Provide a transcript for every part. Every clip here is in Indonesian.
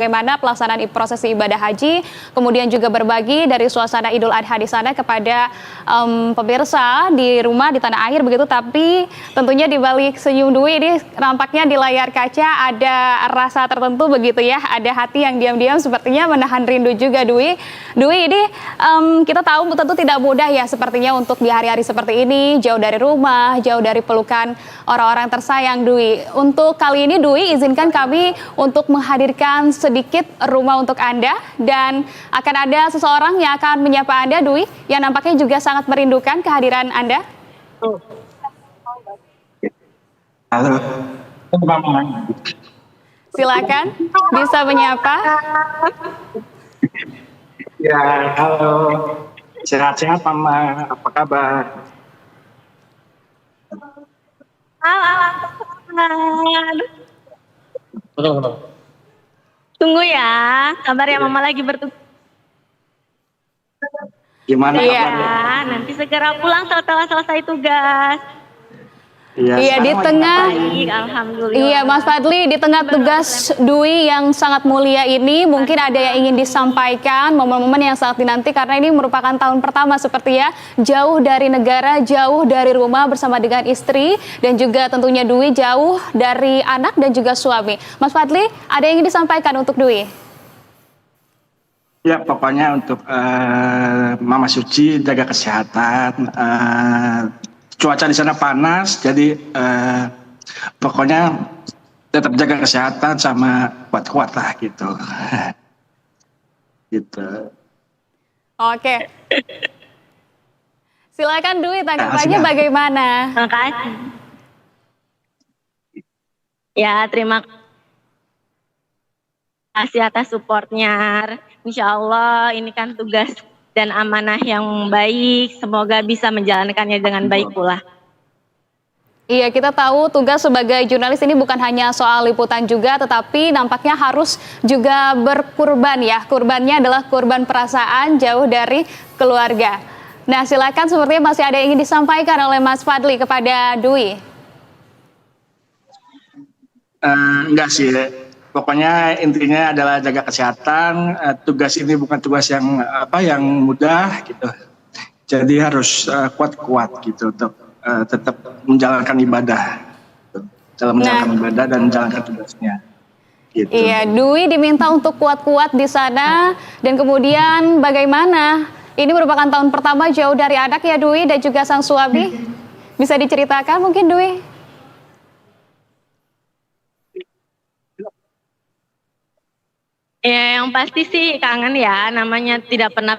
bagaimana pelaksanaan prosesi ibadah haji, kemudian juga berbagi dari suasana Idul Adha di sana kepada pemirsa di rumah di tanah air begitu. Tapi tentunya di balik senyum Dwi ini nampaknya di layar kaca ada rasa tertentu begitu ya, ada hati yang diam-diam sepertinya menahan rindu juga Dwi. Dwi ini kita tahu tentu tidak mudah ya sepertinya untuk di hari-hari seperti ini, jauh dari rumah, jauh dari pelukan orang-orang tersayang Dwi. Untuk kali ini Dwi izinkan kami untuk menghadirkan sedikit rumah untuk Anda, dan akan ada seseorang yang akan menyapa Anda Dwi yang nampaknya juga sangat merindukan kehadiran Anda. Halo. Silakan bisa menyapa. Ya, halo. Sehat-sehat Mama, apa kabar? Halo. Tunggu ya, kabar ya Mama lagi bertugas. Gimana Iya, kabarnya? nanti segera pulang setelah selesai tugas. Iya, di tengah. Baik, alhamdulillah. Iya, Mas Fadli, di tengah tugas Dwi yang sangat mulia ini, mungkin ada yang ingin disampaikan, momen-momen yang sangat dinanti karena ini merupakan tahun pertama seperti ya, jauh dari negara, jauh dari rumah bersama dengan istri, dan juga tentunya Dwi jauh dari anak dan juga suami. Mas Fadli, ada yang ingin disampaikan untuk Dwi? Ya, pokoknya untuk Mama Suci jaga kesehatan. Cuaca di sana panas, jadi pokoknya tetap jaga kesehatan sama kuat-kuat lah gitu. Gitu. Oke. Silakan Dwi, tanggapannya bagaimana? Terima kasih. Ya, terima kasih atas supportnya. Insya Allah ini kan tugas dan amanah yang baik, semoga bisa menjalankannya dengan baik pula. Iya, kita tahu tugas sebagai jurnalis ini bukan hanya soal liputan juga, tetapi nampaknya harus juga berkurban ya. Kurbannya adalah kurban perasaan jauh dari keluarga. Nah, silakan, sepertinya masih ada yang ingin disampaikan oleh Mas Fadli kepada Dwi. Enggak sih. Pokoknya intinya adalah jaga kesehatan. Tugas ini bukan tugas yang mudah gitu. Jadi harus kuat-kuat gitu untuk tetap menjalankan ibadah, dalam menjalankan ibadah dan menjalankan tugasnya. Gitu. Iya, Dwi diminta untuk kuat-kuat di sana, dan kemudian bagaimana? Ini merupakan tahun pertama jauh dari anak ya Dwi dan juga sang suami. Bisa diceritakan mungkin Dwi? Ya, yang pasti sih kangen ya, namanya tidak pernah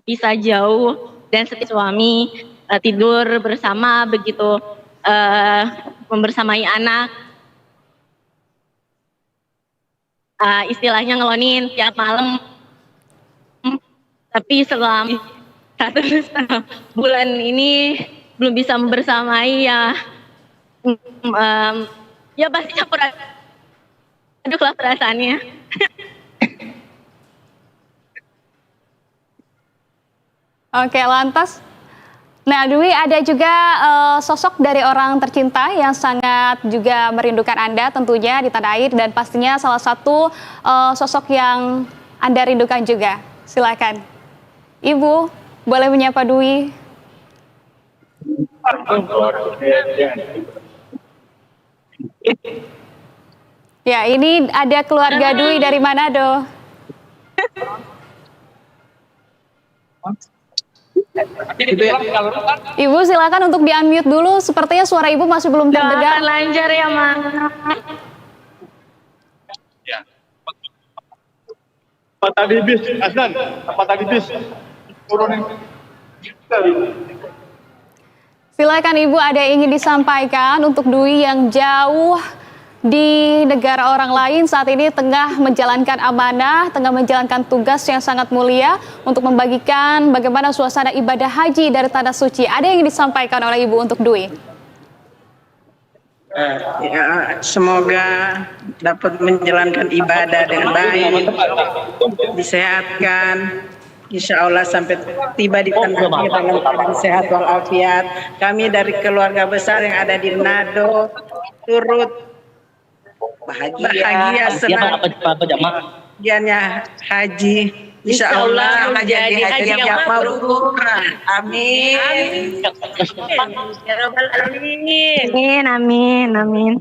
bisa jauh, dan setiap suami tidur bersama begitu, membersamai anak, istilahnya ngelonin tiap malam. Tapi selama 1,5 bulan ini belum bisa membersamai ya, ya pasti campur aduk lah perasaannya. Oke, lantas. Nah, Dwi, ada juga sosok dari orang tercinta yang sangat juga merindukan Anda tentunya di tanah air, dan pastinya salah satu sosok yang Anda rindukan juga. Silakan. Ibu, boleh menyapa Dwi? Ya, ini ada keluarga Dwi dari Manado. Ibu silakan untuk di-unmute dulu, sepertinya suara Ibu masih belum terdengar. Lancar ya, Ma. Ya. Apa tadi bis, Aslan? Apa tadi bis? Turunin. Silakan Ibu, ada yang ingin disampaikan untuk Dwi yang jauh di negara orang lain saat ini tengah menjalankan amanah, tengah menjalankan tugas yang sangat mulia untuk membagikan bagaimana suasana ibadah haji dari Tanah Suci. Ada yang ingin disampaikan oleh Ibu untuk Dwi? Ya, semoga dapat menjalankan ibadah dengan baik, disehatkan, insya Allah sampai tiba di tanah air dalam keadaan sehat walafiat. Kami dari keluarga besar yang ada di Manado turut bahagia, senang. Apa jamaah? Bahagianya haji. Insya Allah menjadi haji yang mabrur. Amin. Ya Rabbal Alamin. Amin, amin, amin.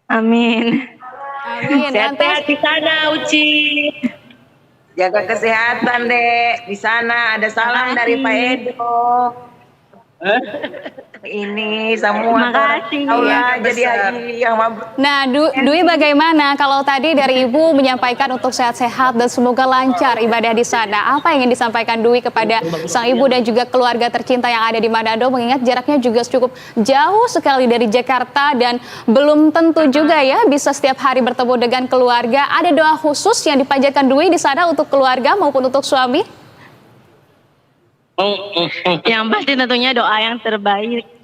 Amin. Sehat-sehat di sana, Uci. Jaga kesehatan, Dek. Di sana ada salam dari Pak Edo. Ini semua Makasih. Allah jadi haji yang mabrur. Nah, Dwi bagaimana kalau tadi dari Ibu menyampaikan untuk sehat-sehat dan semoga lancar ibadah di sana. Apa yang ingin disampaikan Dwi kepada sang ibu dan juga keluarga tercinta yang ada di Manado, mengingat jaraknya juga cukup jauh sekali dari Jakarta dan belum tentu juga ya bisa setiap hari bertemu dengan keluarga. Ada doa khusus yang dipanjatkan Dwi di sana untuk keluarga maupun untuk suami? Yang pasti tentunya doa yang terbaik.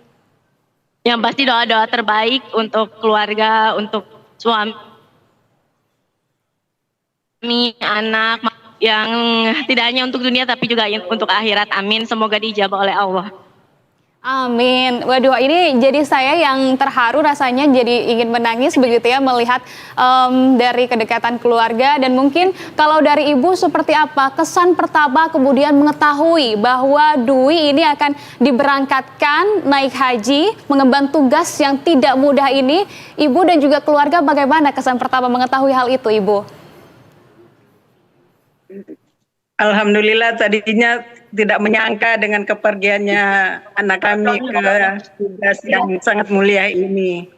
Yang pasti doa-doa terbaik untuk keluarga, untuk suami, anak, yang tidak hanya untuk dunia tapi juga untuk akhirat. Amin. Semoga diijabah oleh Allah. Amin. Waduh, ini jadi saya yang terharu rasanya, jadi ingin menangis begitu ya melihat dari kedekatan keluarga. Dan mungkin kalau dari Ibu seperti apa kesan pertama kemudian mengetahui bahwa Dwi ini akan diberangkatkan naik haji, mengemban tugas yang tidak mudah ini, Ibu dan juga keluarga bagaimana kesan pertama mengetahui hal itu, Ibu? Alhamdulillah, tadinya tidak menyangka dengan kepergiannya anak kami ke tugas yang sangat mulia ini.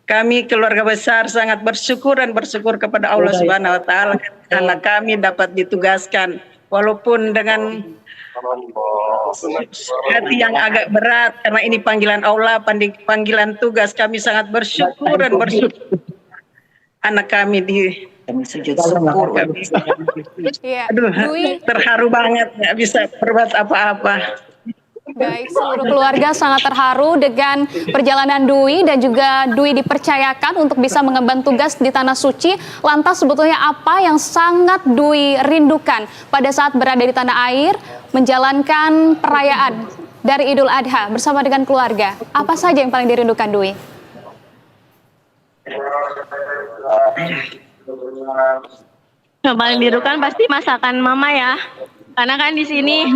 Kami keluarga besar sangat bersyukur dan bersyukur kepada Allah Subhanahu wa taala karena kami dapat ditugaskan walaupun dengan hati yang agak berat karena ini panggilan Allah, panggilan tugas. Kami sangat bersyukur dan bersyukur anak kami sujud syukur kami. Ya, Aduh, Dwi, terharu banget, nggak bisa berbuat apa-apa. baik, seluruh keluarga sangat terharu dengan perjalanan Dwi dan juga Dwi dipercayakan untuk bisa mengemban tugas di Tanah Suci. Lantas sebetulnya apa yang sangat Dwi rindukan pada saat berada di tanah air menjalankan perayaan dari Idul Adha bersama dengan keluarga? Apa saja yang paling dirindukan Dwi? Yang paling dirindukan pasti masakan mama ya. Karena kan di sini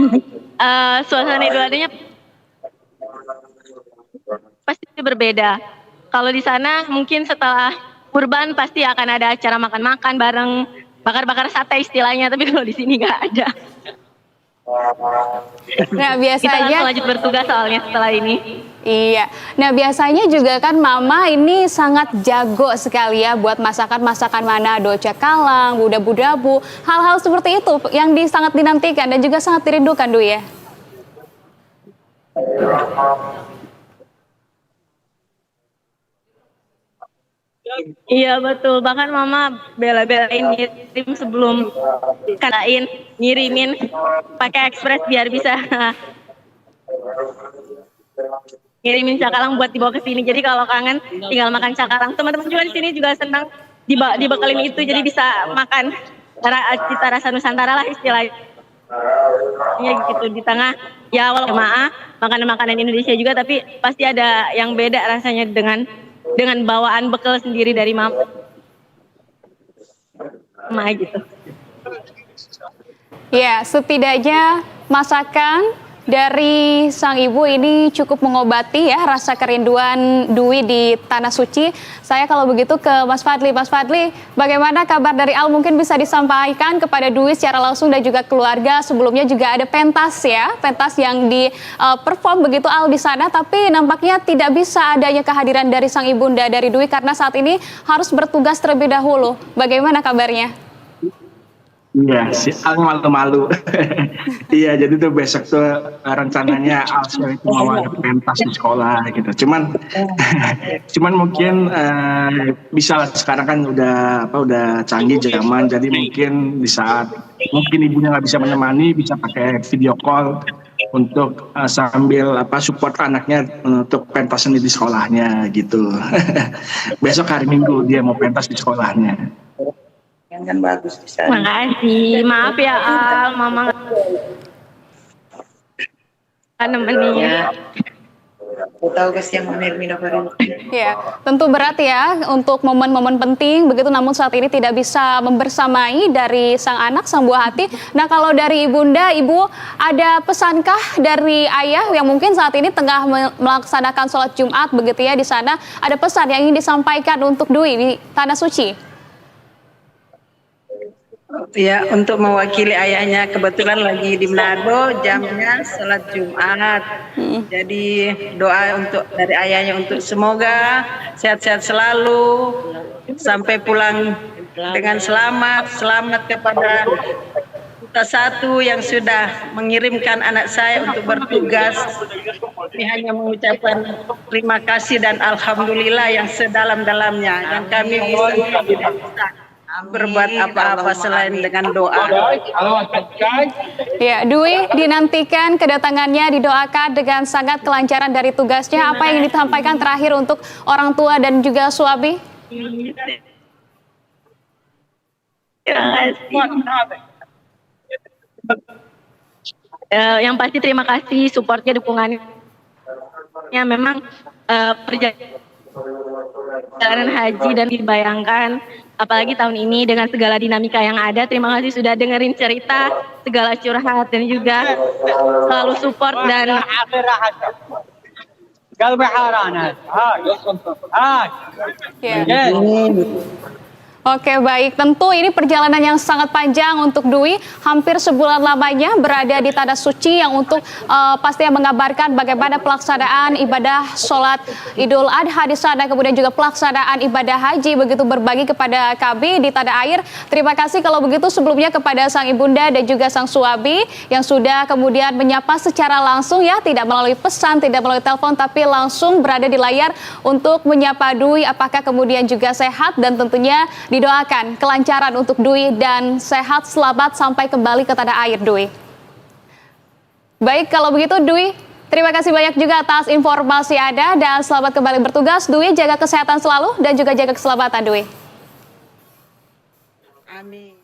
suasana Idul Adhanya pasti berbeda. Kalau di sana mungkin setelah kurban pasti akan ada acara makan-makan bareng, bakar-bakar sate istilahnya, tapi kalau di sini nggak ada. Nah, Kita biasanya langsung lanjut bertugas soalnya setelah ini. iya. Nah, biasanya juga kan Mama ini sangat jago sekali ya buat masakan-masakan Manado, cakalang, buda-budabu, hal-hal seperti itu yang sangat dinantikan dan juga sangat dirindukan, Dwi ya. Iya betul, bahkan mama bela-belain ngirim sebelum kanain, ngirimin pakai ekspres biar bisa ngirimin cakalang buat dibawa ke sini. Jadi kalau kangen tinggal makan cakalang. Teman-teman juga di sini juga senang dibekalin itu, jadi bisa makan cita rasa Nusantara lah istilahnya. Gitu di tengah ya walaupun jemaah makanan-makanan Indonesia juga, tapi pasti ada yang beda rasanya dengan bawaan bekal sendiri dari mama gitu. Ya, setidaknya masakan dari sang ibu ini cukup mengobati ya rasa kerinduan Dwi di Tanah Suci. Saya kalau begitu ke Mas Fadli. Mas Fadli, bagaimana kabar dari Al? Mungkin bisa disampaikan kepada Dwi secara langsung dan juga keluarga. Sebelumnya juga ada pentas ya, pentas yang di perform begitu Al di sana. Tapi nampaknya tidak bisa adanya kehadiran dari sang ibunda dari Dwi karena saat ini harus bertugas terlebih dahulu. Bagaimana kabarnya? Iya, si Al malu-malu. Iya, jadi tuh besok tuh rencananya Al itu mau ada pentas di sekolah gitu. Cuman mungkin bisa lah, sekarang kan udah canggih zaman, jadi mungkin di saat mungkin ibunya nggak bisa menemani, bisa pakai video call untuk sambil support anaknya untuk pentas seni di sekolahnya gitu. Besok hari Minggu dia mau pentas di sekolahnya. Kan bagus bisa. Makasih, maaf ya Al, mama nggak nemenin. tahu kasi yang menerima Ya, tentu berat ya untuk momen-momen penting begitu, namun saat ini tidak bisa membersamai dari sang anak, sang buah hati. Nah, kalau dari ibunda, ibu ada pesankah dari ayah yang mungkin saat ini tengah melaksanakan sholat Jumat begitu ya di sana, ada pesan yang ingin disampaikan untuk Dwi di Tanah Suci? Ya, untuk mewakili ayahnya, kebetulan lagi di Manado, jamnya sholat Jumat. Jadi doa untuk dari ayahnya untuk semoga sehat-sehat selalu, sampai pulang dengan selamat. Selamat kepada kita satu yang sudah mengirimkan anak saya untuk bertugas. Ini hanya mengucapkan terima kasih dan alhamdulillah yang sedalam-dalamnya. Dan kami tidak bisa berbuat apa-apa selain dengan doa. Ya, Dwi dinantikan kedatangannya, didoakan dengan sangat kelancaran dari tugasnya. Apa yang disampaikan terakhir untuk orang tua dan juga suami? Terima kasih. Yang pasti terima kasih supportnya, dukungannya. Memang perjalanan haji dan dibayangkan, apalagi tahun ini dengan segala dinamika yang ada. Terima kasih sudah dengerin cerita, segala curhat, dan juga selalu support dan Oke, baik. Tentu ini perjalanan yang sangat panjang untuk Dwi. Hampir sebulan lamanya berada di Tanah Suci yang untuk pastinya mengabarkan bagaimana pelaksanaan ibadah sholat Idul Adha di sana, kemudian juga pelaksanaan ibadah haji, begitu berbagi kepada kami di tanah air. Terima kasih kalau begitu sebelumnya kepada sang ibunda dan juga sang suami yang sudah kemudian menyapa secara langsung ya, tidak melalui pesan, tidak melalui telepon, tapi langsung berada di layar untuk menyapa Dwi. Apakah kemudian juga sehat, dan tentunya didoakan kelancaran untuk Dwi dan sehat selamat sampai kembali ke tanah air, Dwi. Baik, kalau begitu Dwi, terima kasih banyak juga atas informasi Anda dan selamat kembali bertugas. Dwi, jaga kesehatan selalu dan juga jaga keselamatan, Dwi. Amin.